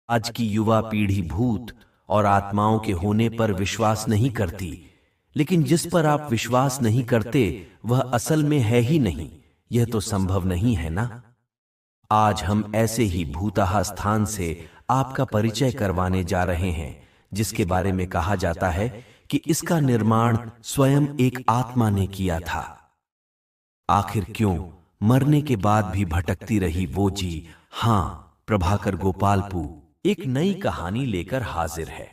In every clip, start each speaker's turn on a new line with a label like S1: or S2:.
S1: आज की युवा पीढ़ी भूत और आत्माओं के होने पर विश्वास नहीं करती, लेकिन जिस पर आप विश्वास नहीं करते वह असल में है ही नहीं। यह तो संभव नहीं है ना। आज हम ऐसे ही भूताहा स्थान से आपका परिचय करवाने जा रहे हैं, जिसके बारे में कहा जाता है कि इसका निर्माण स्वयं एक आत्मा ने किया था। आखिर क्यों मरने के बाद भी भटकती रही वो जी? हां, प्रभाकर गोपालपु एक नई कहानी लेकर हाजिर है।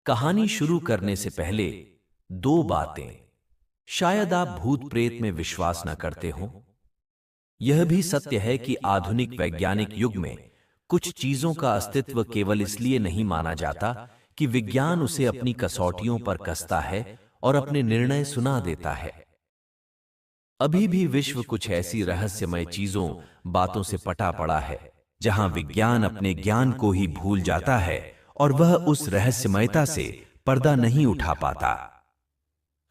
S1: कहानी शुरू करने से पहले दो बातें। शायद आप भूत प्रेत में विश्वास न करते हो। यह भी सत्य है कि आधुनिक वैज्ञानिक युग में कुछ चीजों का अस्तित्व केवल इसलिए नहीं माना जाता कि विज्ञान उसे अपनी कसौटियों पर कसता है और अपने निर्णय सुना देता है। अभी भी विश्व कुछ ऐसी रहस्यमय चीजों, बातों से पटा पड़ा है जहां विज्ञान अपने ज्ञान को ही भूल जाता है और वह उस रहस्यमयता से पर्दा नहीं उठा पाता।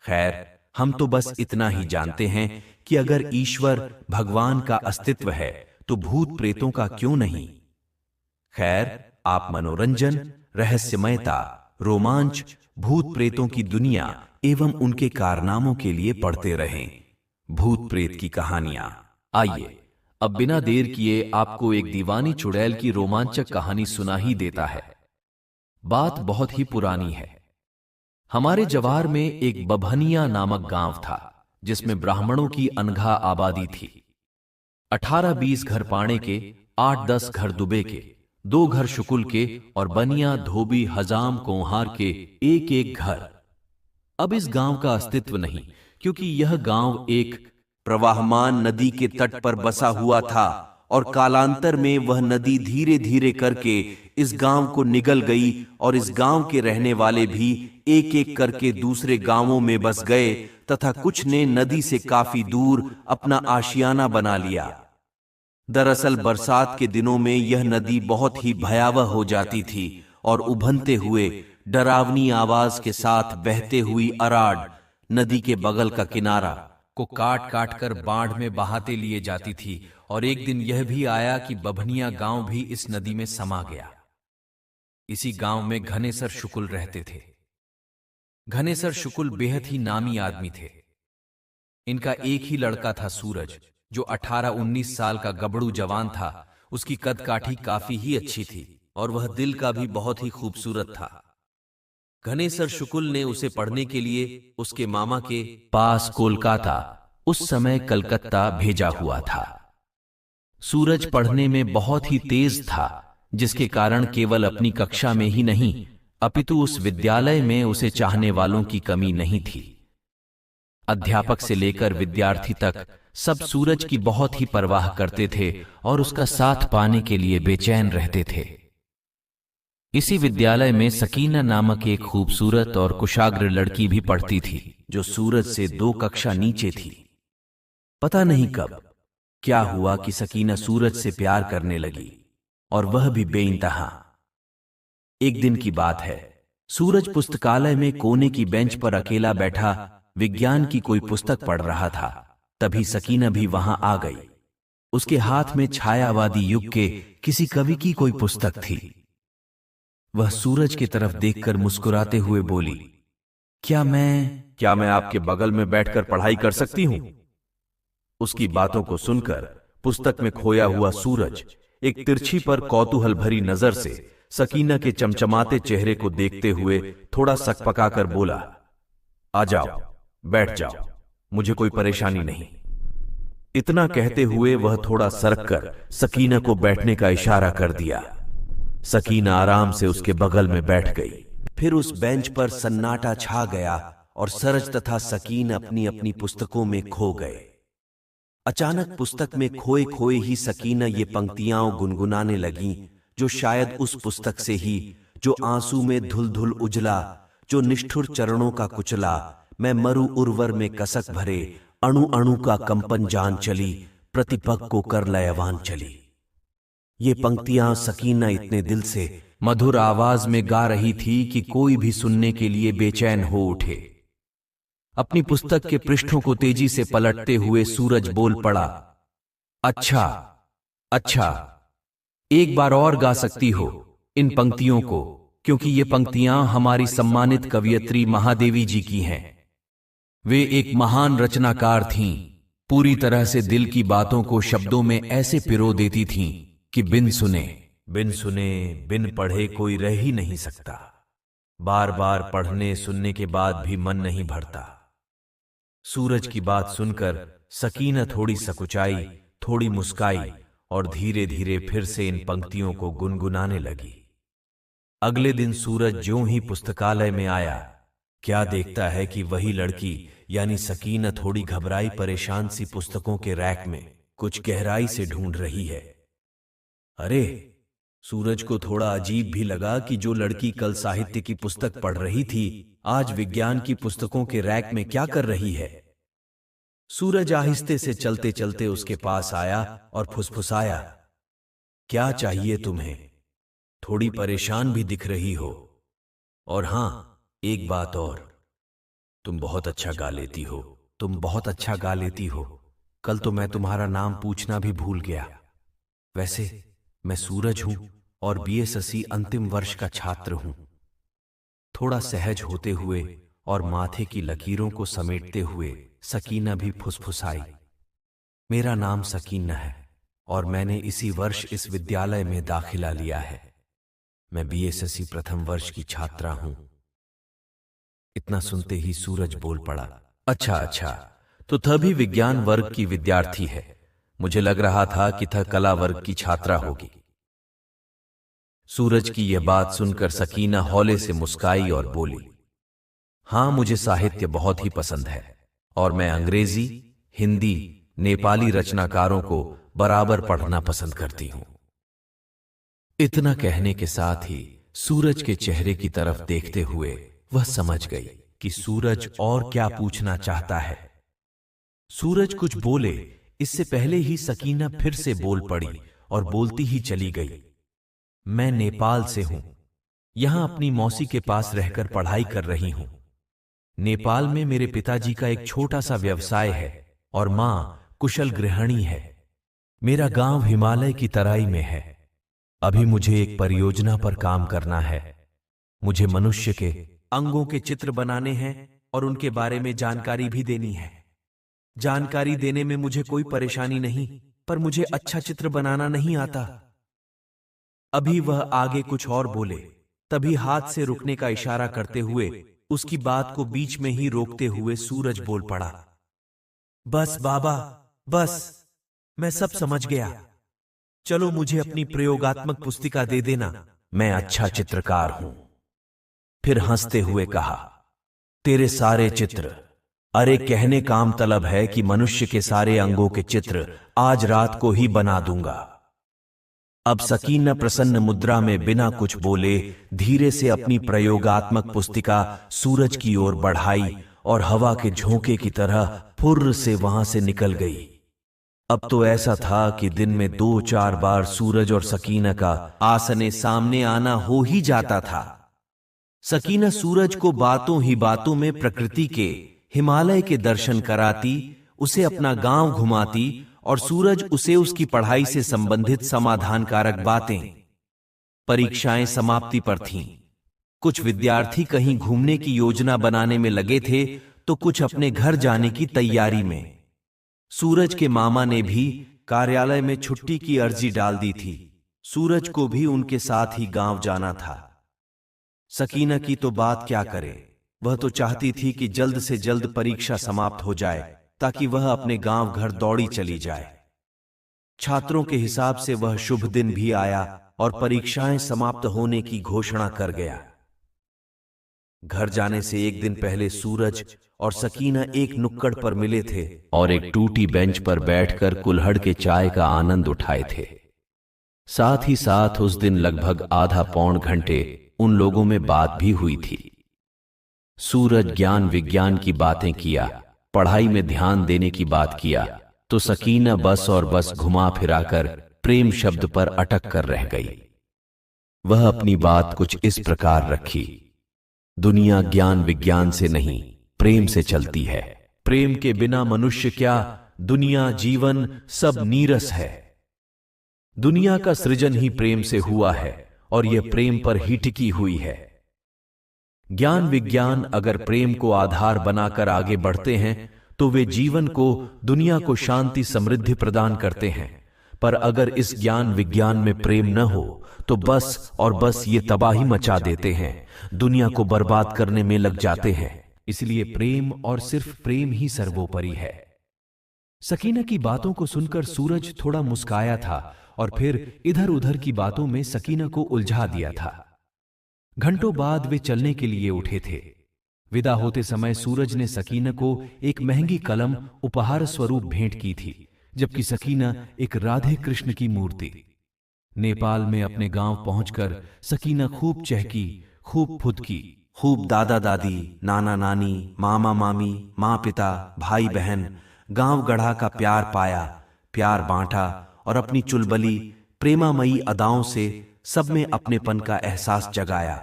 S1: खैर, हम तो बस इतना ही जानते हैं कि अगर ईश्वर भगवान का अस्तित्व है तो भूत प्रेतों का क्यों नहीं। खैर, आप मनोरंजन, रहस्यमयता, रोमांच, भूत प्रेतों की दुनिया एवं उनके कारनामों के लिए पढ़ते रहें भूत प्रेत की कहानियां। आइए अब बिना देर किए आपको एक दीवानी चुड़ैल की रोमांचक कहानी सुना ही देता है। बात बहुत ही पुरानी है। हमारे जवार में एक बभनिया नामक गांव था, जिसमें ब्राह्मणों की अनघा आबादी थी। 18-20 घर पाणे के, 8-10 घर दुबे के, 2 घर शुकुल के और बनिया, धोबी, हजाम, कोहार के एक एक घर। अब इस गांव का अस्तित्व नहीं, क्योंकि यह गांव एक प्रवाहमान नदी के तट पर बसा हुआ था और कालांतर में वह नदी धीरे धीरे करके इस गांव को निगल गई और इस गांव के रहने वाले भी एक एक करके दूसरे गांवों में बस गए तथा कुछ ने नदी से काफी दूर अपना आशियाना बना लिया। दरअसल बरसात के दिनों में यह नदी बहुत ही भयावह हो जाती थी और उभनते हुए डरावनी आवाज के साथ बहते हुई अराड नदी के बगल का किनारा को काट काट कर बाढ़ में बहाते लिए जाती थी। और एक दिन यह भी आया कि बभनिया गांव भी इस नदी में समा गया। इसी गांव में घनेसर शुकुल रहते थे। घनेसर शुकुल बेहद ही नामी आदमी थे। इनका एक ही लड़का था सूरज, जो 18-19 साल का गबड़ू जवान था। उसकी कद काठी काफी ही अच्छी थी और वह दिल का भी बहुत ही खूबसूरत था। घनेसर शुकुल ने उसे पढ़ने के लिए उसके मामा के पास कोलकाता, उस समय कलकत्ता, भेजा हुआ था। सूरज पढ़ने में बहुत ही तेज था, जिसके कारण केवल अपनी कक्षा में ही नहीं अपितु उस विद्यालय में उसे चाहने वालों की कमी नहीं थी। अध्यापक से लेकर विद्यार्थी तक सब सूरज की बहुत ही परवाह करते थे और उसका साथ पाने के लिए बेचैन रहते थे। इसी विद्यालय में सकीना नामक एक खूबसूरत और कुशाग्र लड़की भी पढ़ती थी, जो सूरज से 2 कक्षा नीचे थी। पता नहीं कब क्या हुआ कि सकीना सूरज से प्यार करने लगी, और वह भी बेइंतहा। एक दिन की बात है, सूरज पुस्तकालय में कोने की बेंच पर अकेला बैठा विज्ञान की कोई पुस्तक पढ़ रहा था। तभी सकीना भी वहां आ गई। उसके हाथ में छायावादी युग के किसी कवि की कोई पुस्तक थी। वह सूरज की तरफ देखकर मुस्कुराते हुए बोली, क्या मैं आपके बगल में बैठकर पढ़ाई कर सकती हूं? उसकी बातों को सुनकर पुस्तक में खोया हुआ सूरज एक तिरछी पर कौतूहल भरी नजर से सकीना के चमचमाते चेहरे को देखते हुए थोड़ा सकपकाकर बोला, आ जाओ, बैठ जाओ, मुझे कोई परेशानी नहीं। इतना कहते हुए वह थोड़ा सरक कर सकीना को बैठने का इशारा कर दिया। सकीना आराम से उसके बगल में बैठ गई। फिर उस बेंच पर सन्नाटा छा गया और सरज तथा सकीन अपनी अपनी पुस्तकों में खो गए। अचानक पुस्तक में खोए खोए ही सकीना ये पंक्तियां गुनगुनाने लगीं, जो शायद उस पुस्तक से ही, जो आंसू में धुल धुल उजला, जो निष्ठुर चरणों का कुचला, मैं मरु उर्वर में कसक भरे, अणु अणु का कंपन जान चली, प्रतिपग को कर लयवान चली। ये पंक्तियां सकीना इतने दिल से मधुर आवाज में गा रही थी कि कोई भी सुनने के लिए बेचैन हो उठे। अपनी पुस्तक के पृष्ठों को तेजी से पलटते हुए सूरज बोल पड़ा, अच्छा अच्छा। एक बार और गा सकती हो इन पंक्तियों को, क्योंकि ये पंक्तियां हमारी सम्मानित कवयित्री महादेवी जी की हैं। वे एक महान रचनाकार थीं, पूरी तरह से दिल की बातों को शब्दों में ऐसे पिरो देती थीं कि बिन सुने बिन पढ़े कोई रह ही नहीं सकता। बार बार पढ़ने सुनने के बाद भी मन नहीं भरता। सूरज की बात सुनकर सकीना थोड़ी सकुचाई, थोड़ी मुस्काई और धीरे धीरे फिर से इन पंक्तियों को गुनगुनाने लगी। अगले दिन सूरज ज्यों ही पुस्तकालय में आया, क्या देखता है कि वही लड़की यानी सकीना थोड़ी घबराई परेशान सी पुस्तकों के रैक में कुछ गहराई से ढूंढ रही है। अरे, सूरज को थोड़ा अजीब भी लगा कि जो लड़की कल साहित्य की पुस्तक पढ़ रही थी, आज विज्ञान की पुस्तकों के रैक में क्या कर रही है। सूरज आहिस्ते से चलते चलते उसके पास आया और फुसफुसाया, क्या चाहिए तुम्हें? थोड़ी परेशान भी दिख रही हो। और हां, एक बात और, तुम बहुत अच्छा गा लेती हो। कल तो मैं तुम्हारा नाम पूछना भी भूल गया। वैसे मैं सूरज हूं और बीएसएससी अंतिम वर्ष का छात्र हूं। थोड़ा सहज होते हुए और माथे की लकीरों को समेटते हुए सकीना भी फुसफुसाई, मेरा नाम सकीना है और मैंने इसी वर्ष इस विद्यालय में दाखिला लिया है। मैं बीएसएससी प्रथम वर्ष की छात्रा हूं। इतना सुनते ही सूरज बोल पड़ा, अच्छा, तो तभी विज्ञान वर्ग की विद्यार्थी है। मुझे लग रहा था कि था कला वर्ग की छात्रा होगी। सूरज की यह बात सुनकर सकीना हौले से मुस्काई और बोली, हां, मुझे साहित्य बहुत ही पसंद है और मैं अंग्रेजी, हिंदी, नेपाली रचनाकारों को बराबर पढ़ना पसंद करती हूं। इतना कहने के साथ ही सूरज के चेहरे की तरफ देखते हुए वह समझ गई कि सूरज और क्या पूछना चाहता है। सूरज कुछ बोले इससे पहले ही सकीना फिर से बोल पड़ी और बोलती ही चली गई, मैं नेपाल से हूं, यहां अपनी मौसी के पास रहकर पढ़ाई कर रही हूं। नेपाल में मेरे पिताजी का एक छोटा सा व्यवसाय है और मां कुशल गृहिणी है। मेरा गांव हिमालय की तराई में है। अभी मुझे एक परियोजना पर काम करना है। मुझे मनुष्य के अंगों के चित्र बनाने हैं और उनके बारे में जानकारी भी देनी है। जानकारी देने में मुझे कोई परेशानी नहीं, पर मुझे अच्छा चित्र बनाना नहीं आता। अभी वह आगे कुछ और बोले, तभी हाथ से रुकने का इशारा करते हुए उसकी बात को बीच में ही रोकते हुए सूरज बोल पड़ा, बस बाबा, बस, मैं सब समझ गया। चलो मुझे अपनी प्रयोगात्मक पुस्तिका दे देना, मैं अच्छा चित्रकार हूं। फिर हंसते हुए कहा, तेरे सारे चित्र, अरे कहने काम तलब है कि मनुष्य के सारे अंगों के चित्र आज रात को ही बना दूंगा। अब सकीना प्रसन्न मुद्रा में बिना कुछ बोले धीरे से अपनी प्रयोगात्मक पुस्तिका सूरज की ओर बढ़ाई और हवा के झोंके की तरह फुर्र से वहां से निकल गई। अब तो ऐसा था कि दिन में 2-4 बार सूरज और सकीना का आसने सामने आना हो ही जाता था। सकीना सूरज को बातों ही बातों में प्रकृति के, हिमालय के दर्शन कराती, उसे अपना गांव घुमाती और सूरज उसे उसकी पढ़ाई से संबंधित समाधानकारक बातें। परीक्षाएं समाप्ति पर थीं। कुछ विद्यार्थी कहीं घूमने की योजना बनाने में लगे थे तो कुछ अपने घर जाने की तैयारी में। सूरज के मामा ने भी कार्यालय में छुट्टी की अर्जी डाल दी थी। सूरज को भी उनके साथ ही गांव जाना था। सकीना की तो बात क्या करे, वह तो चाहती थी कि जल्द से जल्द परीक्षा समाप्त हो जाए ताकि वह अपने गांव घर दौड़ी चली जाए। छात्रों के हिसाब से वह शुभ दिन भी आया और परीक्षाएं समाप्त होने की घोषणा कर गया। घर जाने से एक दिन पहले सूरज और सकीना एक नुक्कड़ पर मिले थे और एक टूटी बेंच पर बैठकर कुल्हड़ के चाय का आनंद उठाए थे। साथ ही साथ उस दिन लगभग आधा पौन घंटे उन लोगों में बात भी हुई थी। सूरज ज्ञान विज्ञान की बातें किया, पढ़ाई में ध्यान देने की बात किया, तो सकीना बस और बस घुमा फिराकर प्रेम शब्द पर अटक कर रह गई। वह अपनी बात कुछ इस प्रकार रखी, दुनिया ज्ञान विज्ञान से नहीं, प्रेम से चलती है। प्रेम के बिना मनुष्य क्या, दुनिया जीवन सब नीरस है। दुनिया का सृजन ही प्रेम से हुआ है और यह प्रेम पर ही टिकी हुई है। ज्ञान विज्ञान अगर प्रेम को आधार बनाकर आगे बढ़ते हैं तो वे जीवन को, दुनिया को शांति समृद्धि प्रदान करते हैं। पर अगर इस ज्ञान विज्ञान में प्रेम न हो तो बस और बस ये तबाही मचा देते हैं, दुनिया को बर्बाद करने में लग जाते हैं। इसलिए प्रेम और सिर्फ प्रेम ही सर्वोपरि है। सकीना की बातों को सुनकर सूरज थोड़ा मुस्काया था और फिर इधर उधर की बातों में सकीना को उलझा दिया था। घंटों बाद वे चलने के लिए उठे थे। विदा होते समय सूरज ने सकीना को एक महंगी कलम उपहार स्वरूप भेंट की थी, जबकि सकीना एक राधे कृष्ण की मूर्ति। नेपाल में अपने गांव पहुंचकर सकीना खूब चहकी, खूब फुदकी, खूब दादा दादी, नाना नानी, मामा मामी, माँ पिता, भाई बहन, गांव गढ़ा का प्यार पाया, प्यार बांटा और अपनी चुलबली प्रेमामयी अदाओं से सब में अपनेपन का एहसास जगाया।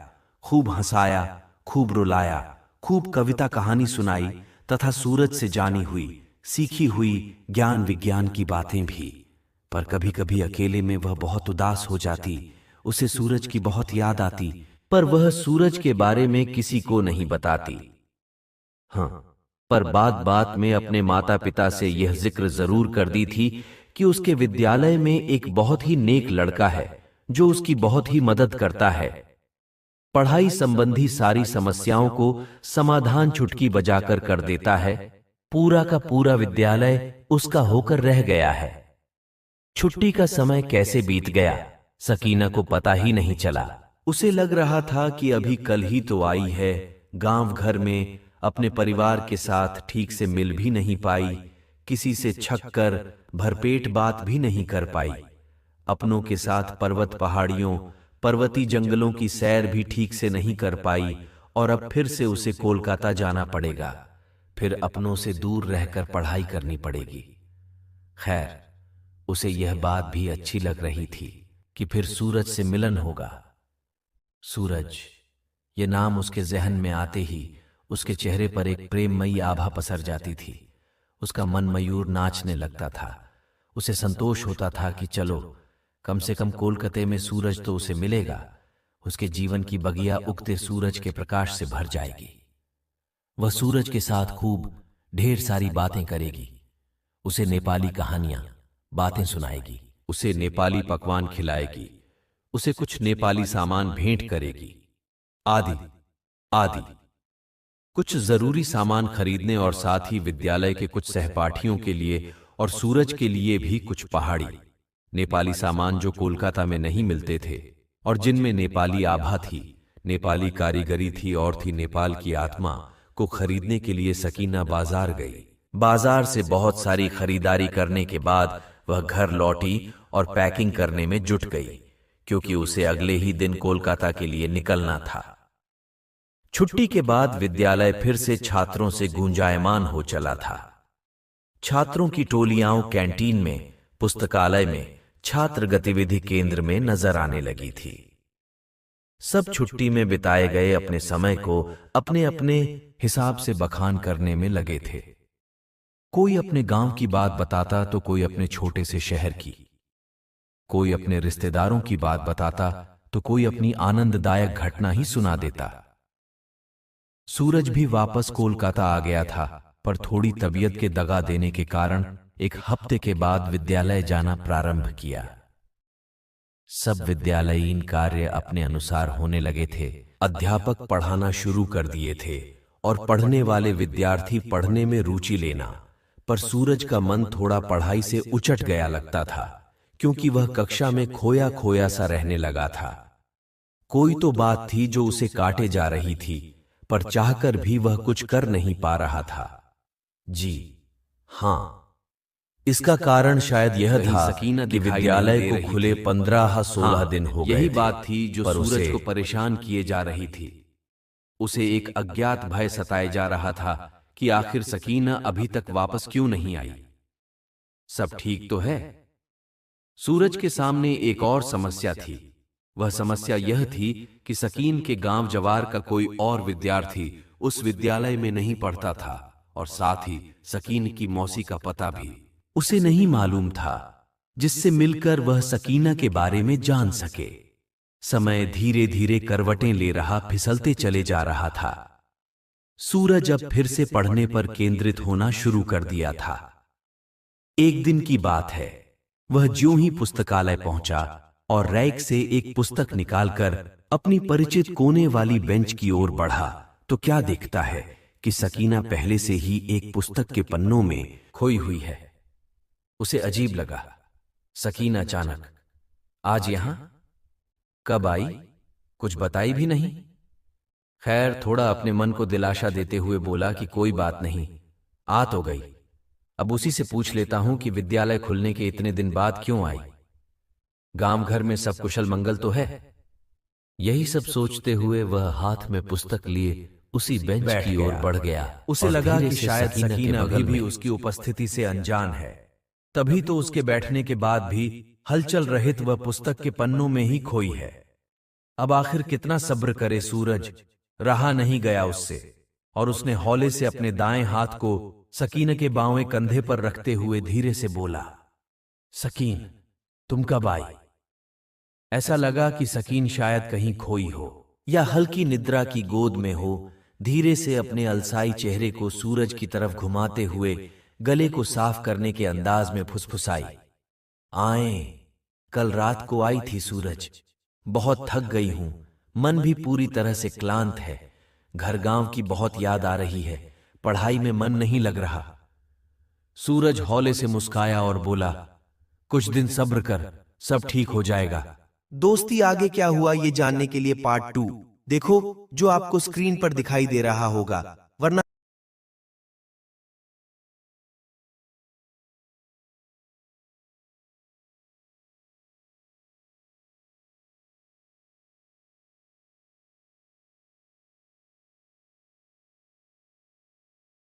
S1: खूब हंसाया, खूब रुलाया, खूब कविता कहानी सुनाई तथा सूरज से जानी हुई, सीखी हुई ज्ञान विज्ञान की बातें भी। पर कभी कभी अकेले में वह बहुत उदास हो जाती, उसे सूरज की बहुत याद आती, पर वह सूरज के बारे में किसी को नहीं बताती। हाँ, पर बात बात में अपने माता पिता से यह जिक्र जरूर कर दी थी कि उसके विद्यालय में एक बहुत ही नेक लड़का है जो उसकी बहुत ही मदद करता है। पढ़ाई संबंधी सारी समस्याओं को समाधान चुटकी बजाकर कर देता है। पूरा का पूरा विद्यालय उसका होकर रह गया है। छुट्टी का समय कैसे बीत गया सकीना को पता ही नहीं चला। उसे लग रहा था कि अभी कल ही तो आई है, गांव घर में अपने परिवार के साथ ठीक से मिल भी नहीं पाई, किसी से छक कर भरपेट बात भी नहीं कर पाई, अपनों के साथ पर्वत पहाड़ियों, पर्वती जंगलों की सैर भी ठीक से नहीं कर पाई और अब फिर से उसे कोलकाता जाना पड़ेगा, फिर अपनों से दूर रहकर पढ़ाई करनी पड़ेगी। खैर, उसे यह बात भी अच्छी लग रही थी कि फिर सूरज से मिलन होगा। सूरज, ये नाम उसके जहन में आते ही उसके चेहरे पर एक प्रेममयी आभा पसर जाती थी। उसका मन मयूर नाचने लगता था। उसे संतोष होता था कि चलो कम से कम कोलकाता में सूरज तो उसे मिलेगा, उसके जीवन की बगिया उगते सूरज के प्रकाश से भर जाएगी। वह सूरज के साथ खूब ढेर सारी बातें करेगी, उसे नेपाली कहानियां, बातें सुनाएगी, उसे नेपाली पकवान खिलाएगी, उसे कुछ नेपाली सामान भेंट करेगी, आदि आदि। कुछ जरूरी सामान खरीदने और साथ ही विद्यालय के कुछ सहपाठियों के लिए और सूरज के लिए भी कुछ पहाड़ी नेपाली सामान जो कोलकाता में नहीं मिलते थे और जिनमें नेपाली आभा थी, नेपाली कारीगरी थी और थी नेपाल की आत्मा, को खरीदने के लिए सकीना बाजार गई। बाजार से बहुत सारी खरीदारी करने के बाद वह घर लौटी और पैकिंग करने में जुट गई, क्योंकि उसे अगले ही दिन कोलकाता के लिए निकलना था। छुट्टी के बाद विद्यालय फिर से छात्रों से गूंजायमान हो चला था। छात्रों की टोलियां कैंटीन में, पुस्तकालय में, छात्र गतिविधि केंद्र में नजर आने लगी थी। सब छुट्टी में बिताए गए अपने समय को अपने अपने हिसाब से बखान करने में लगे थे। कोई अपने गांव की बात बताता तो कोई अपने छोटे से शहर की, कोई अपने रिश्तेदारों की बात बताता तो कोई अपनी आनंददायक घटना ही सुना देता। सूरज भी वापस कोलकाता आ गया था, पर थोड़ी तबीयत के दगा देने के कारण एक हफ्ते के बाद विद्यालय जाना प्रारंभ किया। सब विद्यालयीन कार्य अपने अनुसार होने लगे थे। अध्यापक पढ़ाना शुरू कर दिए थे और पढ़ने वाले विद्यार्थी पढ़ने में रुचि लेना, पर सूरज का मन थोड़ा पढ़ाई से उचट गया लगता था, क्योंकि वह कक्षा में खोया खोया सा रहने लगा था। कोई तो बात थी जो उसे काटे जा रही थी, पर चाहकर भी वह कुछ कर नहीं पा रहा था। जी हां, इसका कारण शायद यह था कि विद्यालय को खुले 15-16 दिन हो गए। यही बात थी जो सूरज को परेशान किए जा रही थी। उसे एक अज्ञात भय सताए जा रहा था कि आखिर सकीना अभी तक वापस क्यों नहीं आई। सब ठीक तो है? सूरज के सामने एक और समस्या थी। वह समस्या यह थी कि सकीन के गांव जवार का कोई और विद्यार्थी उस विद्यालय में नहीं पढ़ता था और साथ ही सकीन की मौसी का पता भी उसे नहीं मालूम था। जिससे मिलकर वह सकीना के बारे में जान सके। समय धीरे धीरे करवटें ले रहा फिसलते चले जा रहा था। सूरज अब फिर से पढ़ने पर केंद्रित होना शुरू कर दिया था। एक दिन की बात है, वह ज्यों ही पुस्तकालय पहुंचा और रैक से एक पुस्तक निकालकर अपनी परिचित कोने वाली बेंच की ओर बढ़ा तो क्या देखता है कि सकीना पहले से ही एक पुस्तक के पन्नों में खोई हुई है। उसे अजीब लगा। सकीना अचानक, आज यहां कब आई? कुछ बताई भी नहीं। खैर, थोड़ा अपने मन को दिलासा देते हुए बोला कि कोई बात नहीं, आ तो गई। अब उसी से पूछ लेता हूं कि विद्यालय खुलने के इतने दिन बाद क्यों आई। गांव घर में सब कुशल मंगल तो है। यही सब सोचते हुए वह हाथ में पुस्तक लिए उसी बेंच की ओर बढ़ गया। उसे लगा कि शायद सकीना अभी भी उसकी उपस्थिति से अनजान है। तभी तो उसके बैठने के बाद भी हलचल रहित वह पुस्तक के पन्नों में ही खोई है। अब आखिर कितना सब्र करे सूरज, रहा नहीं गया उससे, और उसने हौले से अपने दाएं हाथ को सकीना के बाएं कंधे पर रखते हुए धीरे से बोला, सकीन, तुम कब आई? ऐसा लगा कि सकीन शायद कहीं खोई हो या हल्की निद्रा की गोद में हो। धीरे से अपने अलसाई चेहरे को सूरज की तरफ घुमाते हुए गले को साफ करने के अंदाज में फुसफुसाई, आए, कल रात को आई थी सूरज, बहुत थक गई हूं, मन भी पूरी तरह से क्लांत है। घर गांव की बहुत याद आ रही है, पढ़ाई में मन नहीं लग रहा। सूरज हौले से मुस्काया और बोला, कुछ दिन सब्र कर, सब ठीक हो जाएगा।
S2: दोस्ती आगे क्या हुआ ये जानने के लिए पार्ट 2 देखो, जो आपको स्क्रीन पर दिखाई दे रहा होगा।